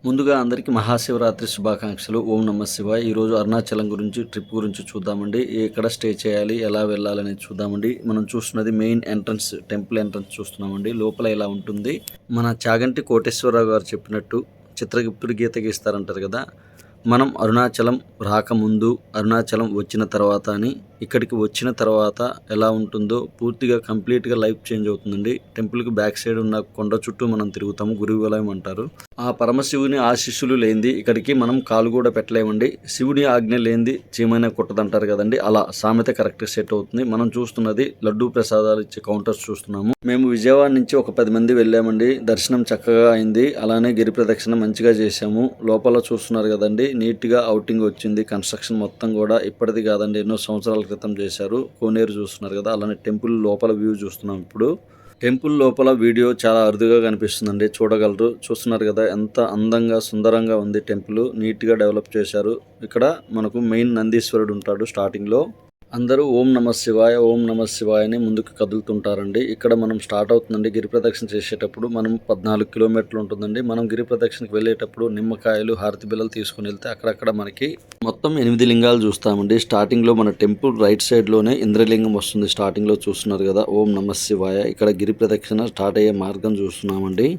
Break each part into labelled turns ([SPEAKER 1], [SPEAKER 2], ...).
[SPEAKER 1] ముందుగా అందరికీ మహాశివరాత్రి శుభాకాంక్షలు. ఓం నమః శివాయ. ఈరోజు అరుణాచలం గురించి ట్రిప్ గురించి చూద్దామండి. ఎక్కడ స్టే చేయాలి, ఎలా వెళ్ళాలనేది చూద్దామండి. మనం చూస్తున్నది మెయిన్ ఎంట్రన్స్, టెంపుల్ ఎంట్రన్స్ చూస్తున్నామండి. లోపల ఇలా ఉంటుంది. మన చాగంటి కోటేశ్వరరావు గారు చెప్పినట్టు చిత్రగుప్తుడు గీత గీస్తారంటారు కదా, మనం అరుణాచలం రాకముందు, అరుణాచలం వచ్చిన తర్వాత అని, ఇక్కడికి వచ్చిన తర్వాత ఎలా ఉంటుందో పూర్తిగా కంప్లీట్గా లైఫ్ చేంజ్ అవుతుందండి. టెంపుల్కి బ్యాక్ సైడ్ ఉన్న కొండ చుట్టూ మనం తిరుగుతాము, గురువిలయం అంటారు. ఆ పరమశివుని ఆశీస్సులు లేనిది ఇక్కడికి మనం కాలు కూడా పెట్టలేమండి. శివుని ఆజ్ఞ లేనిది చీమైనా కుట్టదంటారు కదండి, అలా సామెత కరెక్ట్ సెట్ అవుతుంది. మనం చూస్తున్నది లడ్డూ ప్రసాదాలు ఇచ్చే కౌంటర్స్ చూస్తున్నాము. మేము విజయవాడ నుంచి ఒక 10 మంది వెళ్ళామండి. దర్శనం చక్కగా అయింది. అలానే గిరి ప్రదక్షిణ మంచిగా చేశాము. లోపల చూస్తున్నారు కదండి, నీట్గా అవుటింగ్ వచ్చింది. కన్స్ట్రక్షన్ మొత్తం కూడా ఇప్పటిది కాదండి, ఎన్నో సంవత్సరాల క్రితం చేశారు. కోనేరు చూస్తున్నారు కదా, అలానే టెంపుల్ లోపల వ్యూ చూస్తున్నాం ఇప్పుడు. టెంపుల్ లోపల వీడియో చాలా అరుదుగా కనిపిస్తుందండి, చూడగలరు. చూస్తున్నారు కదా ఎంత అందంగా సుందరంగా ఉంది టెంపుల్, నీట్గా డెవలప్ చేశారు. ఇక్కడ మనకు మెయిన్ నందీశ్వరుడు ఉంటాడు స్టార్టింగ్లో. అందరూ ఓం నమ శివాయ, ఓం నమ శివాయ అని ముందుకు కదులుతుంటారండి. ఇక్కడ మనం స్టార్ట్ అవుతుందండి గిరి ప్రదక్షిణ చేసేటప్పుడు. మనం 14 కిలోమీటర్లు ఉంటుందండి. మనం గిరి ప్రదక్షిణకు వెళ్ళేటప్పుడు నిమ్మకాయలు, హారతి బిళ్ళలు తీసుకుని వెళ్తే అక్కడక్కడ మనకి మొత్తం 8 లింగాలు చూస్తామండి. స్టార్టింగ్లో మన టెంపుల్ రైట్ సైడ్లోనే ఇంద్రలింగం వస్తుంది. స్టార్టింగ్లో చూస్తున్నారు కదా, ఓం నమ శివాయ. ఇక్కడ గిరి ప్రదక్షిణ స్టార్ట్ అయ్యే మార్గం చూస్తున్నామండి.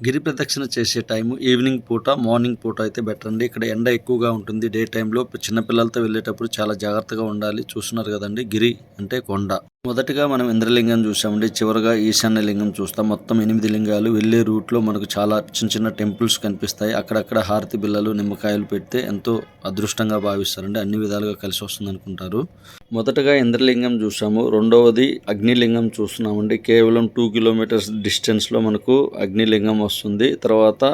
[SPEAKER 1] గిరి ప్రదక్షిణ చేసే టైము ఈవినింగ్ పూట, మార్నింగ్ పూట అయితే బెటర్ అండి. ఇక్కడ ఎండ ఎక్కువగా ఉంటుంది డే టైంలో. చిన్నపిల్లలతో వెళ్ళేటప్పుడు చాలా జాగ్రత్తగా ఉండాలి. చూస్తున్నారు కదండి, గిరి అంటే కొండ. మొదటగా మనం ఇంద్రలింగం చూసామండి, చివరిగా ఈశాన్య లింగం చూస్తాం. మొత్తం 8 లింగాలు. వెళ్ళే రూట్లో మనకు చాలా చిన్న చిన్న టెంపుల్స్ కనిపిస్తాయి. అక్కడక్కడ హారతి బిళ్ళలు, నిమ్మకాయలు పెడితే ఎంతో అదృష్టంగా భావిస్తారండి. అన్ని విధాలుగా కలిసి వస్తుంది అనుకుంటారు. మొదటగా ఇంద్రలింగం చూసాము. రెండవది అగ్నిలింగం చూస్తున్నామండి. కేవలం 2 కిలోమీటర్స్ డిస్టెన్స్లో మనకు అగ్నిలింగం వస్తుంది. తర్వాత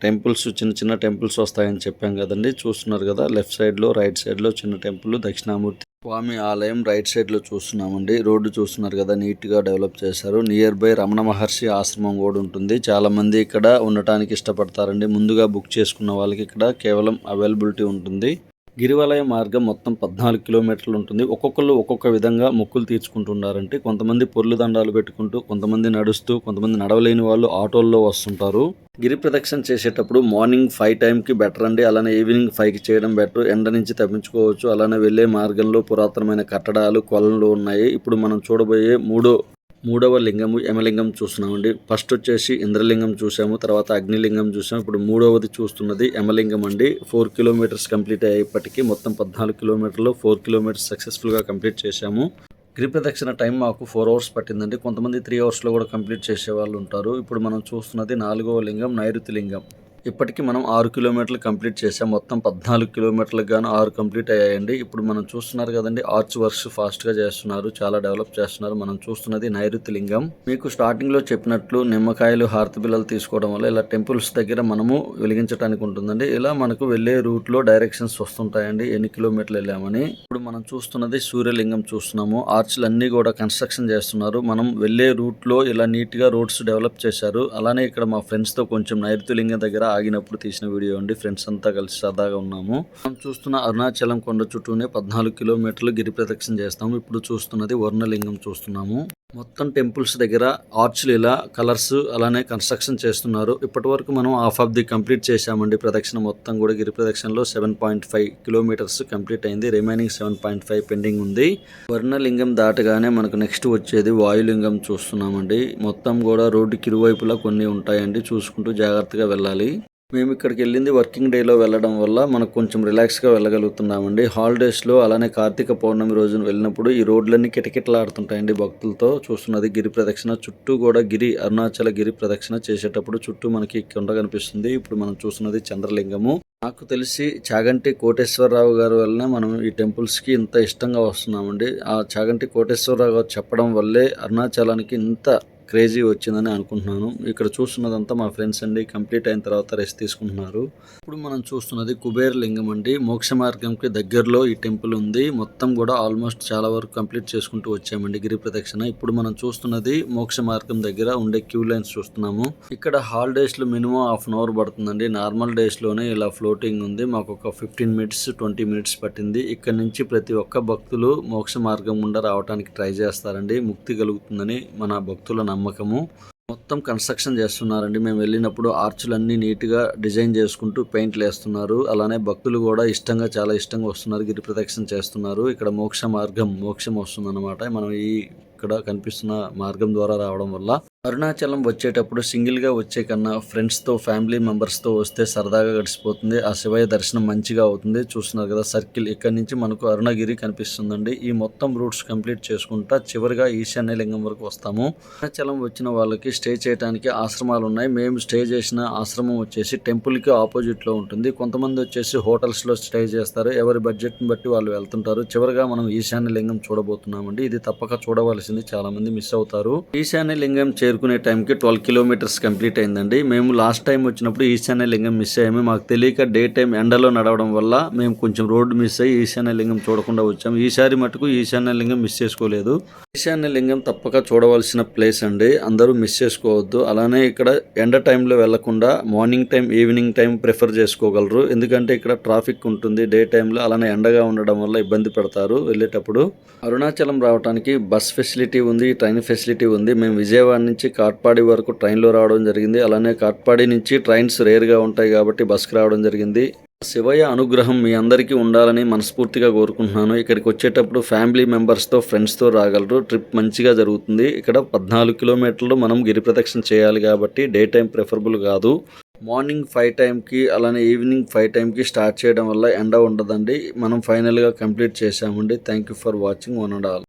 [SPEAKER 1] టెంపుల్స్, చిన్న చిన్న టెంపుల్స్ వస్తాయని చెప్పాం కదండి. చూస్తున్నారు కదా, లెఫ్ట్ సైడ్లో, రైట్ సైడ్లో చిన్న టెంపుల్ దక్షిణామూర్తి స్వామి ఆలయం రైట్ సైడ్లో చూస్తున్నామండి. రోడ్డు చూస్తున్నారు కదా, నీట్గా డెవలప్ చేశారు. నియర్ బై రమణ మహర్షి ఆశ్రమం కూడా ఉంటుంది. చాలా మంది ఇక్కడ ఉండటానికి ఇష్టపడతారండి. ముందుగా బుక్ చేసుకున్న వాళ్ళకి ఇక్కడ కేవలం అవైలబిలిటీ ఉంటుంది. గిరివలయ మార్గం మొత్తం 14 కిలోమీటర్లు ఉంటుంది. ఒక్కొక్కరు ఒక్కొక్క విధంగా మొక్కులు తీర్చుకుంటున్నారంటే, కొంతమంది పొర్లు దండాలు పెట్టుకుంటూ, కొంతమంది నడుస్తూ, కొంతమంది నడవలేని వాళ్ళు ఆటోల్లో వస్తుంటారు. గిరి ప్రదక్షిణ చేసేటప్పుడు మార్నింగ్ 5 టైంకి బెటర్ అండి. అలానే ఈవినింగ్ 5కి చేయడం బెటర్. ఎండ నుంచి తప్పించుకోవచ్చు. అలానే వెళ్ళే మార్గంలో పురాతనమైన కట్టడాలు, కొలనులు ఉన్నాయి. ఇప్పుడు మనం చూడబోయే మూడవ లింగము యమలింగం చూస్తున్నామండి. ఫస్ట్ వచ్చేసి ఇంద్రలింగం చూసాము, తర్వాత అగ్నిలింగం చూసాము. ఇప్పుడు మూడవది చూస్తున్నది యమలింగం అండి. 4 కిలోమీటర్స్ కంప్లీట్ అయ్యేప్పటికీ మొత్తం 14 కిలోమీటర్లు 4 కిలోమీటర్స్ సక్సెస్ఫుల్గా కంప్లీట్ చేశాము. గిరి ప్రదక్షిణ టైం మాకు 4 అవర్స్ పట్టిందండి. కొంతమంది 3 అవర్స్లో కూడా కంప్లీట్ చేసే వాళ్ళు ఉంటారు. ఇప్పుడు మనం చూస్తున్నది 4వ లింగం, నైరుతి లింగం. ఇప్పటికీ మనం 6 కిలోమీటర్లు కంప్లీట్ చేసాం. మొత్తం 14 కిలోమీటర్లకు గాను 6 కంప్లీట్ అయ్యాయండి. ఇప్పుడు మనం చూస్తున్నారు కదండి, ఆర్చ్ వర్క్స్ ఫాస్ట్గా చేస్తున్నారు, చాలా డెవలప్ చేస్తున్నారు. మనం చూస్తున్నది నైరుతి లింగం. మీకు స్టార్టింగ్లో చెప్పినట్లు నిమ్మకాయలు, హారతి బిళ్ళలు తీసుకోవడం వల్ల ఇలా టెంపుల్స్ దగ్గర మనము వెలిగించడానికి ఉంటుందండి. ఇలా మనకు వెళ్ళే రూట్లో డైరెక్షన్స్ వస్తుంటాయండి, ఎన్ని కిలోమీటర్లు వెళ్ళామని. ఇప్పుడు మనం చూస్తున్నది సూర్యలింగం చూస్తున్నాము. ఆర్చ్లు అన్నీ కూడా కన్స్ట్రక్షన్ చేస్తున్నారు. మనం వెళ్ళే రూట్లో ఇలా నీట్గా రోడ్స్ డెవలప్ చేశారు. అలానే ఇక్కడ మా ఫ్రెండ్స్తో కొంచెం నైరుతి లింగం దగ్గర ఆగినప్పుడు తీసిన వీడియో అండి. ఫ్రెండ్స్ అంతా కలిసి సరదాగా ఉన్నాము. మనం చూస్తున్న అరుణాచలం కొండ చుట్టూనే 14 కిలోమీటర్లు గిరి ప్రదక్షిణ చేస్తాము. ఇప్పుడు చూస్తున్నది వర్ణలింగం చూస్తున్నాము. మొత్తం టెంపుల్స్ దగ్గర ఆర్చ్లు ఇలా కలర్స్, అలానే కన్స్ట్రక్షన్ చేస్తున్నారు. ఇప్పటి వరకు మనం హాఫ్ ఆఫ్ ది కంప్లీట్ చేశామండి. ప్రదక్షిణ మొత్తం కూడా గిరి ప్రదక్షిణలో 7.5 కిలోమీటర్స్ కంప్లీట్ అయింది. రిమైనింగ్ 7.5 పెండింగ్ ఉంది. వర్ణలింగం దాటగానే మనకు నెక్స్ట్ వచ్చేది వాయులింగం చూస్తున్నామండి. మొత్తం కూడా రోడ్డుకి ఇరువైపులా కొన్ని ఉంటాయండి, చూసుకుంటూ జాగ్రత్తగా వెళ్ళాలి. మేము ఇక్కడికి వెళ్ళింది వర్కింగ్ డేలో వెళ్ళడం వల్ల మనకు కొంచెం రిలాక్స్గా వెళ్ళగలుగుతున్నామండి. హాలిడేస్లో, అలానే కార్తీక పౌర్ణమి రోజున వెళ్ళినప్పుడు ఈ రోడ్లన్నీ కిటకిటలాడుతుంటాయండి భక్తులతో. చూస్తున్నది గిరి ప్రదక్షిణ. చుట్టూ కూడా అరుణాచల గిరి ప్రదక్షిణ చేసేటప్పుడు చుట్టూ మనకి కొండ కనిపిస్తుంది. ఇప్పుడు మనం చూస్తున్నది చంద్రలింగము. నాకు తెలిసి చాగంటి కోటేశ్వరరావు గారి వల్లనే మనం ఈ టెంపుల్స్కి ఇంత ఇష్టంగా వస్తున్నామండి. ఆ చాగంటి కోటేశ్వరరావు గారు చెప్పడం వల్లే అరుణాచలానికి ఇంత క్రేజీ వచ్చిందని అనుకుంటున్నాను. ఇక్కడ చూస్తున్నదంతా మా ఫ్రెండ్స్ అండి. కంప్లీట్ అయిన తర్వాత రెస్ట్ తీసుకుంటున్నారు. ఇప్పుడు మనం చూస్తున్నది కుబేర లింగం అండి. మోక్ష మార్గంకి దగ్గరలో ఈ టెంపుల్ ఉంది. మొత్తం కూడా ఆల్మోస్ట్ చాలా వరకు కంప్లీట్ చేసుకుంటూ వచ్చామండి గిరి ప్రదక్షిణ. ఇప్పుడు మనం చూస్తున్నది మోక్ష మార్గం దగ్గర ఉండే క్యూ లైన్స్ చూస్తున్నాము. ఇక్కడ హాలిడేస్లో మినిమం హాఫ్ అన్ అవర్ పడుతుందండి. నార్మల్ డేస్లోనే ఇలా ఫ్లోటింగ్ ఉంది. మాకు ఒక 15 మినిట్స్ 20 మినిట్స్ పట్టింది. ఇక్కడ నుంచి ప్రతి ఒక్క భక్తులు మోక్ష మార్గం గుండా రావడానికి ట్రై చేస్తారండి. ముక్తి కలుగుతుందని మన భక్తుల నమ్మకము. మొత్తం కన్స్ట్రక్షన్ చేస్తున్నారండి. మేము వెళ్ళినప్పుడు ఆర్చులన్నీ నీట్‌గా డిజైన్ చేసుకుంటూ పెయింట్‌లేస్తున్నారు. అలానే భక్తులు కూడా చాలా ఇష్టంగా వస్తున్నారు. గిరి ప్రదక్షిణ చేస్తున్నారు. ఇక్కడ మోక్షం వస్తుందన్నమాట. మనం ఇక్కడ కనిపిస్తున్న మార్గం ద్వారా రావడం వల్ల. అరుణాచలం వచ్చేటప్పుడు సింగిల్‌గా వచ్చే కన్నా ఫ్రెండ్స్‌తో, ఫ్యామిలీ మెంబర్స్‌తో వస్తే సరదాగా గడిచిపోతుంది. ఆ శివయ్య దర్శనం మంచిగా అవుతుంది. చూస్తున్నారు కదా సర్కిల్. ఇక్కడి నుంచి మనకు అరుణగిరి కనిపిస్తుందండి. ఈ మొత్తం రూట్స్ కంప్లీట్ చేసుకుంటా చివరిగా ఈశాన్యలింగం వరకు వస్తాము. అరుణాచలం వచ్చిన వాళ్ళకి స్టే చేయడానికి ఆశ్రమాలు ఉన్నాయి. మేము స్టే చేసిన ఆశ్రమం వచ్చేసి టెంపుల్‌కి ఆపోజిట్‌లో ఉంటుంది. కొంతమంది వచ్చేసి హోటల్స్‌లో స్టే చేస్తారు. ఎవరి బడ్జెట్‌ని బట్టి వాళ్ళు వెళ్తుంటారు. చివరిగా మనం ఈశాన్యలింగం చూడబోతున్నామండి. ఇది తప్పక చూడవలసింది. చాలా మంది మిస్ అవుతారు. ఈశాన్యలింగం చేరుకునే టైంకి 12 కిలోమీటర్స్ కంప్లీట్ అయిందండి. మేము లాస్ట్ టైం వచ్చినప్పుడు ఈశాన్యలింగం మిస్ అయ్యాము. మాకు తెలియక డే టైం ఎండలో నడవడం వల్ల మేము కొంచెం రోడ్డు మిస్ అయ్యి ఈశాన్యలింగం చూడకుండా వచ్చాము. ఈసారి మటుకు ఈశాన్యలింగం మిస్ చేసుకోలేదు. ఈశాన్యలింగం తప్పక చూడవలసిన ప్లేస్ అండి. అందరూ మిస్ చేసుకోవద్దు. అలానే ఇక్కడ ఎండ టైంలో వెళ్లకుండా morning time, evening time prefer చేసుకోగలరు. ఎందుకంటే ఇక్కడ ట్రాఫిక్ ఉంటుంది డే టైంలో. అలానే ఎండగా ఉండడం వల్ల ఇబ్బంది పడతారు వెళ్ళేటప్పుడు. అరుణాచలం రావడానికి బస్ ఫెసిలిటీ ఉంది, ట్రైన్ ఫెసిలిటీ ఉంది. మేము విజయవాడ నుంచి కాట్పాడి వరకు ట్రైన్లో రావడం జరిగింది. అలానే కాట్పాడి నుంచి ట్రైన్స్ రేర్గా ఉంటాయి కాబట్టి బస్కి రావడం జరిగింది. శివయ్య అనుగ్రహం మీ అందరికీ ఉండాలని మనస్ఫూర్తిగా కోరుకుంటున్నాను. ఇక్కడికి వచ్చేటప్పుడు ఫ్యామిలీ మెంబర్స్తో, ఫ్రెండ్స్తో రాగలరు. ట్రిప్ మంచిగా జరుగుతుంది. ఇక్కడ 14 కిలోమీటర్లు మనం గిరి ప్రదక్షిణ చేయాలి కాబట్టి డే టైం ప్రిఫరబుల్ కాదు. మార్నింగ్ 5 టైంకి అలానే ఈవినింగ్ 5 టైంకి స్టార్ట్ చేయడం వల్ల ఎండ ఉండదండి. మనం ఫైనల్గా కంప్లీట్ చేసామండి. Thank you for watching one and all.